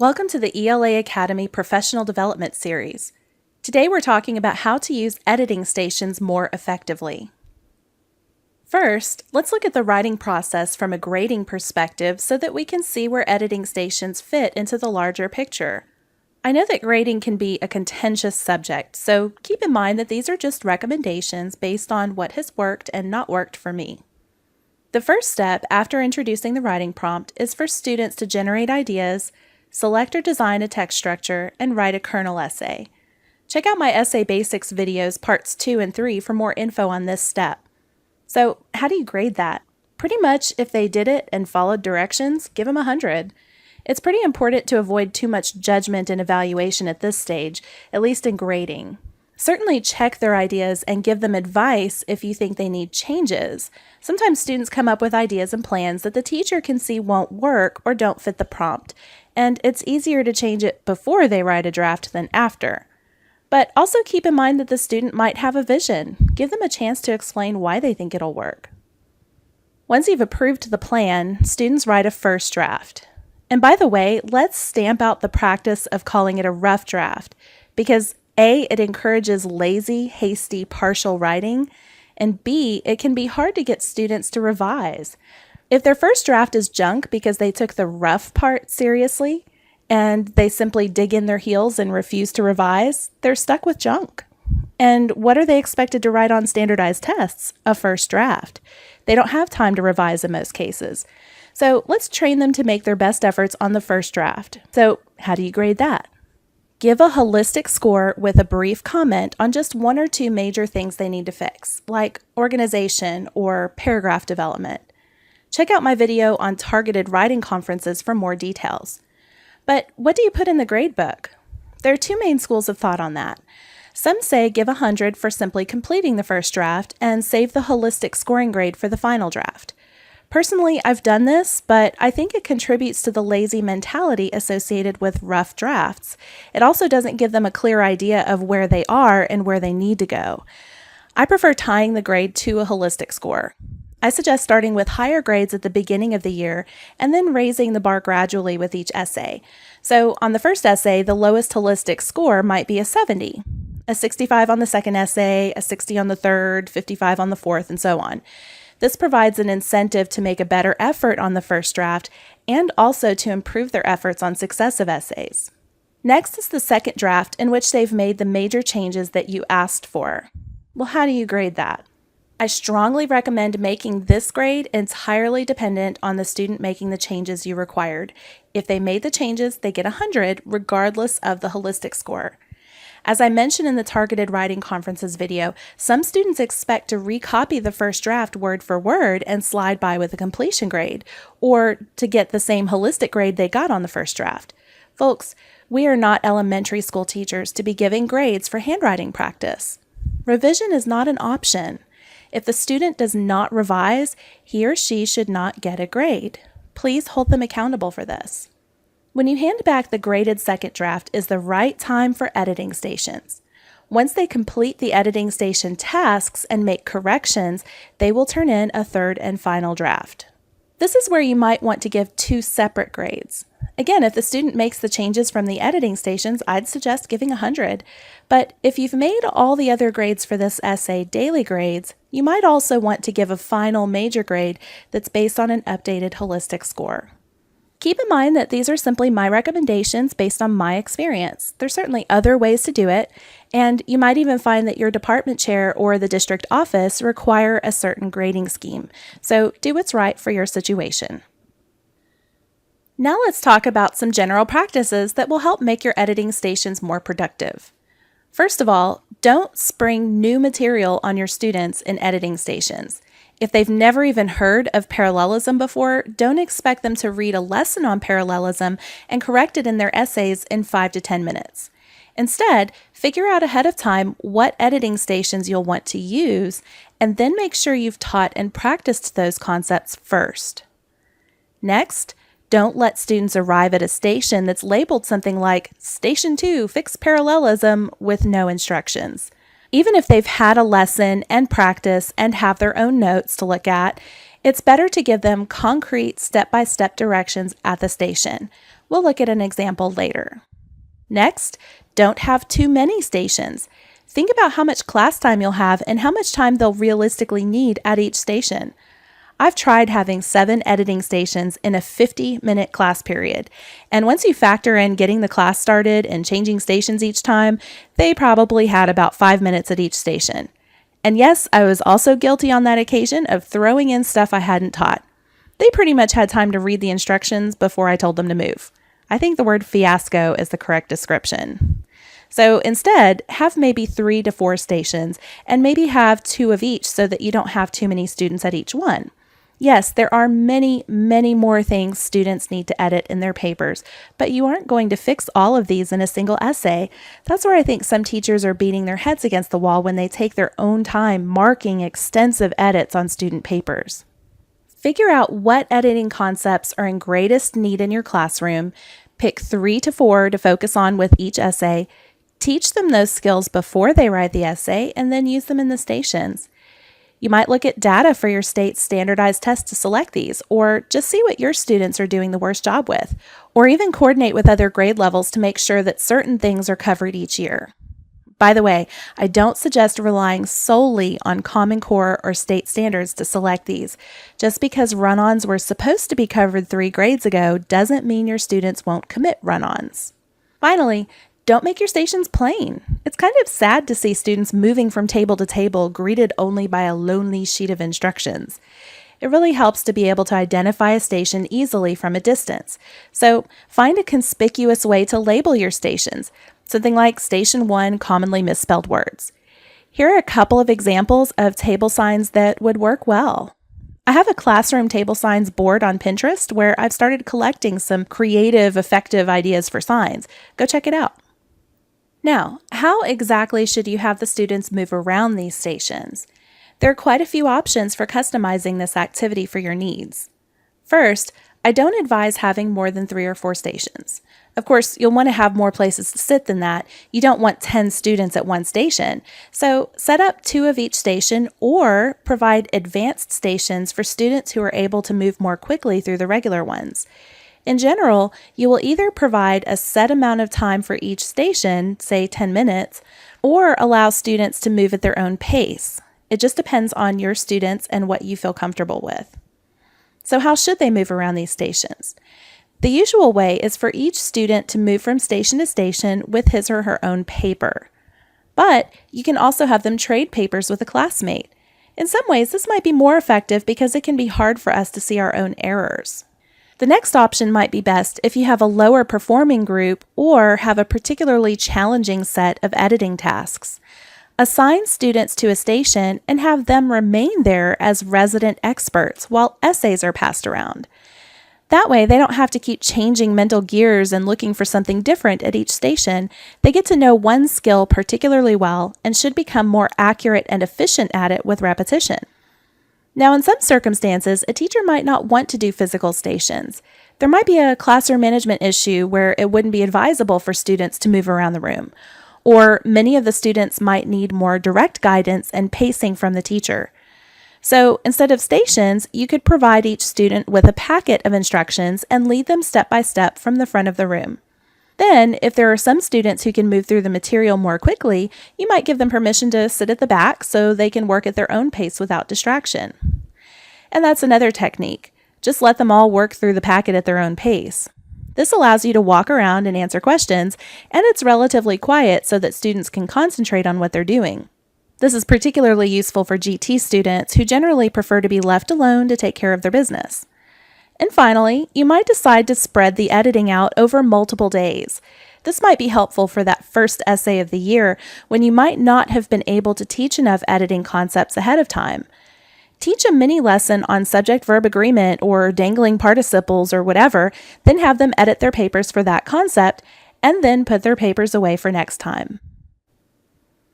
Welcome to the ELA Academy Professional Development Series. Today we're talking about how to use editing stations more effectively. First, let's look at the writing process from a grading perspective so that we can see where editing stations fit into the larger picture. I know that grading can be a contentious subject, so keep in mind that these are just recommendations based on what has worked and not worked for me. The first step after introducing the writing prompt is for students to generate ideas, select or design a text structure, and write a kernel essay. Check out my Essay Basics videos parts 2 and 3 for more info on this step. So how do you grade that? Pretty much if they did it and followed directions, give them 100. It's pretty important to avoid too much judgment and evaluation at this stage, at least in grading. Certainly check their ideas and give them advice if you think they need changes. Sometimes students come up with ideas and plans that the teacher can see won't work or don't fit the prompt, and it's easier to change it before they write a draft than after. But also keep in mind that the student might have a vision. Give them a chance to explain why they think it'll work. Once you've approved the plan, students write a first draft. And by the way, let's stamp out the practice of calling it a rough draft, because A, it encourages lazy, hasty, partial writing, and B, it can be hard to get students to revise. If their first draft is junk because they took the rough part seriously and they simply dig in their heels and refuse to revise, they're stuck with junk. And what are they expected to write on standardized tests? A first draft. They don't have time to revise in most cases. So let's train them to make their best efforts on the first draft. So how do you grade that? Give a holistic score with a brief comment on just one or two major things they need to fix, like organization or paragraph development. Check out my video on targeted writing conferences for more details. But what do you put in the grade book? There are two main schools of thought on that. Some say give 100 for simply completing the first draft and save the holistic scoring grade for the final draft. Personally, I've done this, but I think it contributes to the lazy mentality associated with rough drafts. It also doesn't give them a clear idea of where they are and where they need to go. I prefer tying the grade to a holistic score. I suggest starting with higher grades at the beginning of the year and then raising the bar gradually with each essay. So on the first essay, the lowest holistic score might be a 70, a 65 on the second essay, a 60 on the third, 55 on the fourth, and so on. This provides an incentive to make a better effort on the first draft and also to improve their efforts on successive essays. Next is the second draft, in which they've made the major changes that you asked for. Well, how do you grade that? I strongly recommend making this grade entirely dependent on the student making the changes you required. If they made the changes, they get 100 regardless of the holistic score. As I mentioned in the Targeted Writing Conferences video, some students expect to recopy the first draft word for word and slide by with a completion grade, or to get the same holistic grade they got on the first draft. Folks, we are not elementary school teachers to be giving grades for handwriting practice. Revision is not an option. If the student does not revise, he or she should not get a grade. Please hold them accountable for this. When you hand back the graded second draft is the right time for editing stations. Once they complete the editing station tasks and make corrections, they will turn in a third and final draft. This is where you might want to give two separate grades. Again, if the student makes the changes from the editing stations, I'd suggest giving 100. But if you've made all the other grades for this essay daily grades, you might also want to give a final major grade that's based on an updated holistic score. Keep in mind that these are simply my recommendations based on my experience. There's certainly other ways to do it, and you might even find that your department chair or the district office require a certain grading scheme. So do what's right for your situation. Now let's talk about some general practices that will help make your editing stations more productive. First of all, don't spring new material on your students in editing stations. If they've never even heard of parallelism before, don't expect them to read a lesson on parallelism and correct it in their essays in 5 to 10 minutes. Instead, figure out ahead of time what editing stations you'll want to use, and then make sure you've taught and practiced those concepts first. Next, don't let students arrive at a station that's labeled something like Station 2, Fix Parallelism, with no instructions. Even if they've had a lesson and practice and have their own notes to look at, it's better to give them concrete step-by-step directions at the station. We'll look at an example later. Next, don't have too many stations. Think about how much class time you'll have and how much time they'll realistically need at each station. I've tried having 7 editing stations in a 50-minute class period, and once you factor in getting the class started and changing stations each time, they probably had about 5 minutes at each station. And yes, I was also guilty on that occasion of throwing in stuff I hadn't taught. They pretty much had time to read the instructions before I told them to move. I think the word fiasco is the correct description. So instead, have maybe 3 to 4 stations and maybe have 2 of each so that you don't have too many students at each one. Yes, there are many, many more things students need to edit in their papers, but you aren't going to fix all of these in a single essay. That's where I think some teachers are beating their heads against the wall when they take their own time marking extensive edits on student papers. Figure out what editing concepts are in greatest need in your classroom, pick 3 to 4 to focus on with each essay, teach them those skills before they write the essay, and then use them in the stations. You might look at data for your state's standardized tests to select these, or just see what your students are doing the worst job with, or even coordinate with other grade levels to make sure that certain things are covered each year. By the way, I don't suggest relying solely on Common Core or state standards to select these. Just because run-ons were supposed to be covered 3 grades ago doesn't mean your students won't commit run-ons. Finally, don't make your stations plain. It's kind of sad to see students moving from table to table greeted only by a lonely sheet of instructions. It really helps to be able to identify a station easily from a distance. So find a conspicuous way to label your stations, something like Station 1 commonly misspelled words. Here are a couple of examples of table signs that would work well. I have a classroom table signs board on Pinterest where I've started collecting some creative, effective ideas for signs. Go check it out. Now, how exactly should you have the students move around these stations? There are quite a few options for customizing this activity for your needs. First, I don't advise having more than 3 or 4 stations. Of course, you'll want to have more places to sit than that. You don't want 10 students at one station. So set up 2 of each station or provide advanced stations for students who are able to move more quickly through the regular ones. In general, you will either provide a set amount of time for each station, say 10 minutes, or allow students to move at their own pace. It just depends on your students and what you feel comfortable with. So how should they move around these stations? The usual way is for each student to move from station to station with his or her own paper. But you can also have them trade papers with a classmate. In some ways, this might be more effective because it can be hard for us to see our own errors. The next option might be best if you have a lower performing group or have a particularly challenging set of editing tasks. Assign students to a station and have them remain there as resident experts while essays are passed around. That way, they don't have to keep changing mental gears and looking for something different at each station. They get to know one skill particularly well and should become more accurate and efficient at it with repetition. Now, in some circumstances, a teacher might not want to do physical stations. There might be a classroom management issue where it wouldn't be advisable for students to move around the room. Or many of the students might need more direct guidance and pacing from the teacher. So instead of stations, you could provide each student with a packet of instructions and lead them step by step from the front of the room. Then, if there are some students who can move through the material more quickly, you might give them permission to sit at the back so they can work at their own pace without distraction. And that's another technique. Just let them all work through the packet at their own pace. This allows you to walk around and answer questions, and it's relatively quiet so that students can concentrate on what they're doing. This is particularly useful for GT students who generally prefer to be left alone to take care of their business. And finally, you might decide to spread the editing out over multiple days. This might be helpful for that first essay of the year when you might not have been able to teach enough editing concepts ahead of time. Teach a mini lesson on subject-verb agreement or dangling participles or whatever, then have them edit their papers for that concept, and then put their papers away for next time.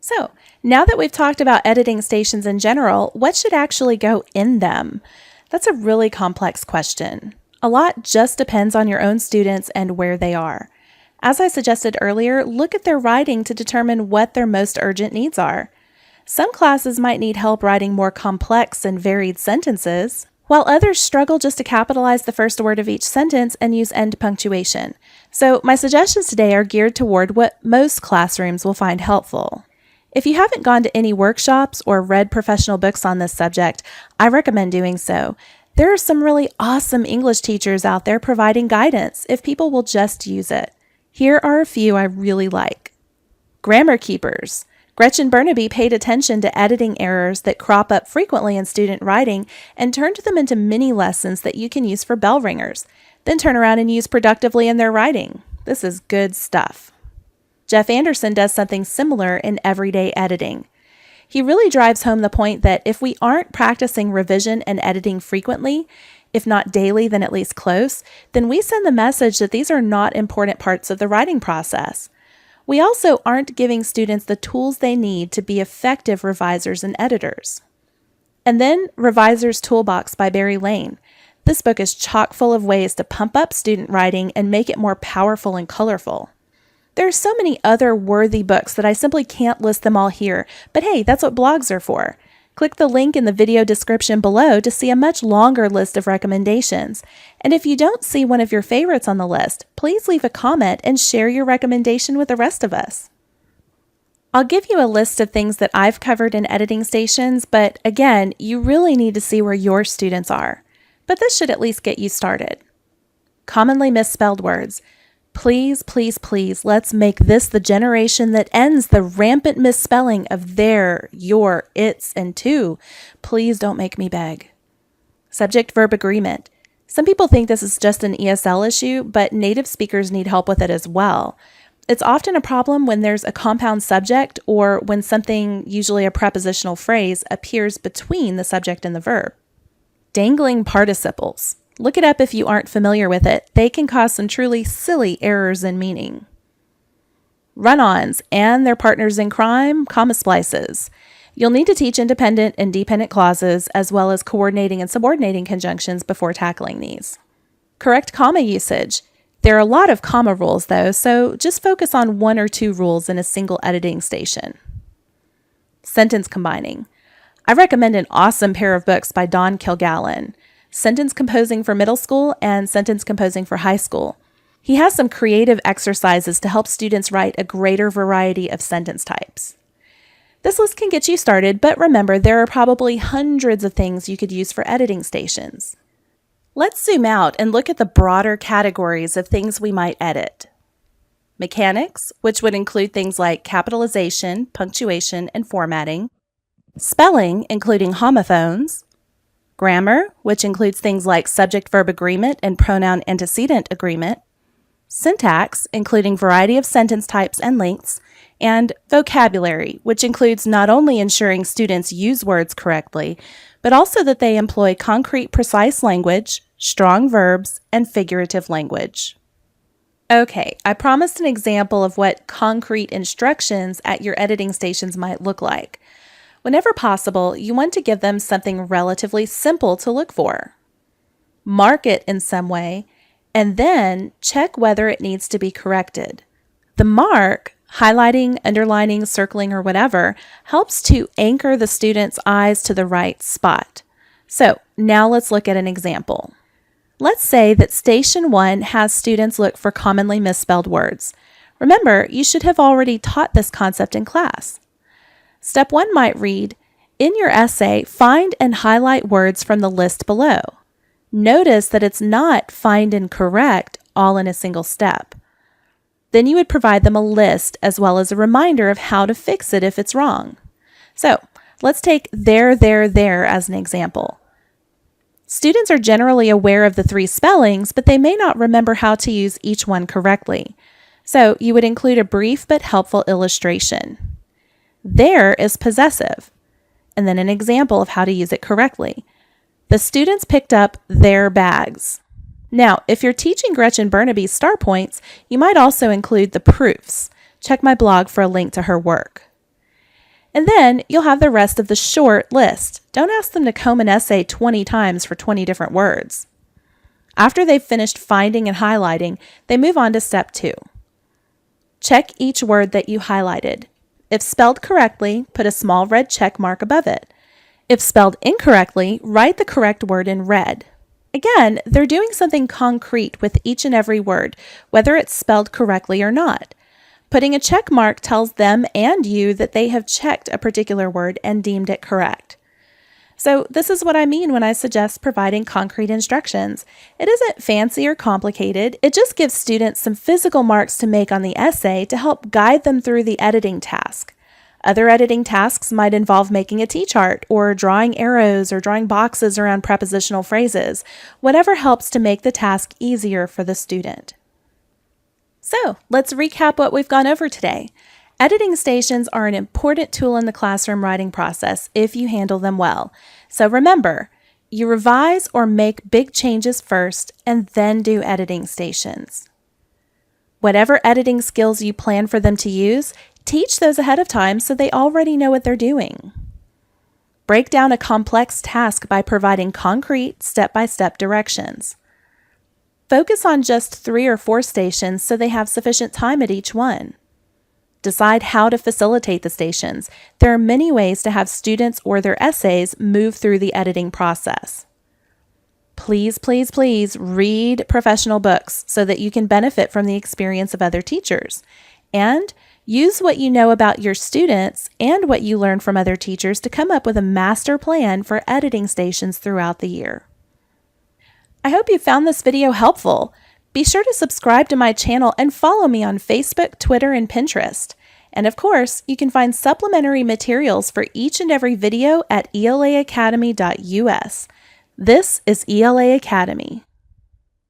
So, now that we've talked about editing stations in general, what should actually go in them? That's a really complex question. A lot just depends on your own students and where they are. As I suggested earlier, look at their writing to determine what their most urgent needs are. Some classes might need help writing more complex and varied sentences, while others struggle just to capitalize the first word of each sentence and use end punctuation. So my suggestions today are geared toward what most classrooms will find helpful. If you haven't gone to any workshops or read professional books on this subject, I recommend doing so. There are some really awesome English teachers out there providing guidance if people will just use it. Here are a few I really like. Grammar Keepers. Gretchen Burnaby paid attention to editing errors that crop up frequently in student writing and turned them into mini lessons that you can use for bell ringers, then turn around and use productively in their writing. This is good stuff. Jeff Anderson does something similar in everyday editing. He really drives home the point that if we aren't practicing revision and editing frequently, if not daily, then at least close, then we send the message that these are not important parts of the writing process. We also aren't giving students the tools they need to be effective revisers and editors. And then Reviser's Toolbox by Barry Lane. This book is chock full of ways to pump up student writing and make it more powerful and colorful. There are so many other worthy books that I simply can't list them all here, but hey, that's what blogs are for. Click the link in the video description below to see a much longer list of recommendations. And if you don't see one of your favorites on the list, please leave a comment and share your recommendation with the rest of us. I'll give you a list of things that I've covered in editing stations, but again, you really need to see where your students are. But this should at least get you started. Commonly misspelled words. Please, please, please, let's make this the generation that ends the rampant misspelling of their, your, its, and to. Please don't make me beg. Subject-verb agreement. Some people think this is just an ESL issue, but native speakers need help with it as well. It's often a problem when there's a compound subject or when something, usually a prepositional phrase, appears between the subject and the verb. Dangling participles. Look it up if you aren't familiar with it. They can cause some truly silly errors in meaning. Run-ons and their partners in crime, comma splices. You'll need to teach independent and dependent clauses as well as coordinating and subordinating conjunctions before tackling these. Correct comma usage. There are a lot of comma rules though, so just focus on one or two rules in a single editing station. Sentence combining. I recommend an awesome pair of books by Don Kilgallen. Sentence Composing for Middle School and Sentence Composing for High School. He has some creative exercises to help students write a greater variety of sentence types. This list can get you started, but remember there are probably hundreds of things you could use for editing stations. Let's zoom out and look at the broader categories of things we might edit. Mechanics, which would include things like capitalization, punctuation, and formatting. Spelling, including homophones. Grammar, which includes things like subject-verb agreement and pronoun antecedent agreement. Syntax, including variety of sentence types and lengths. And vocabulary, which includes not only ensuring students use words correctly, but also that they employ concrete, precise language, strong verbs, and figurative language. Okay, I promised an example of what concrete instructions at your editing stations might look like. Whenever possible, you want to give them something relatively simple to look for. Mark it in some way, and then check whether it needs to be corrected. The mark, highlighting, underlining, circling, or whatever, helps to anchor the student's eyes to the right spot. So now let's look at an example. Let's say that Station 1 has students look for commonly misspelled words. Remember, you should have already taught this concept in class. Step 1 might read, in your essay, find and highlight words from the list below. Notice that it's not find and correct all in a single step. Then you would provide them a list as well as a reminder of how to fix it if it's wrong. So let's take there as an example. Students are generally aware of the 3 spellings, but they may not remember how to use each one correctly. So you would include a brief but helpful illustration. There is possessive, and then an example of how to use it correctly. The students picked up their bags. Now, if you're teaching Gretchen Burnaby's star points, you might also include the proofs. Check my blog for a link to her work. And then you'll have the rest of the short list. Don't ask them to comb an essay 20 times for 20 different words. After they've finished finding and highlighting, they move on to step 2. Check each word that you highlighted. If spelled correctly, put a small red check mark above it. If spelled incorrectly, write the correct word in red. Again, they're doing something concrete with each and every word, whether it's spelled correctly or not. Putting a check mark tells them and you that they have checked a particular word and deemed it correct. So this is what I mean when I suggest providing concrete instructions. It isn't fancy or complicated. It just gives students some physical marks to make on the essay to help guide them through the editing task. Other editing tasks might involve making a T-chart or drawing arrows or drawing boxes around prepositional phrases, whatever helps to make the task easier for the student. So let's recap what we've gone over today. Editing stations are an important tool in the classroom writing process if you handle them well. So remember, you revise or make big changes first and then do editing stations. Whatever editing skills you plan for them to use, teach those ahead of time so they already know what they're doing. Break down a complex task by providing concrete, step-by-step directions. Focus on just 3 or 4 stations so they have sufficient time at each one. Decide how to facilitate the stations. There are many ways to have students or their essays move through the editing process. Please, please, please read professional books so that you can benefit from the experience of other teachers. And use what you know about your students and what you learn from other teachers to come up with a master plan for editing stations throughout the year. I hope you found this video helpful. Be sure to subscribe to my channel and follow me on Facebook, Twitter, and Pinterest. And of course, you can find supplementary materials for each and every video at elaacademy.us. This is ELA Academy.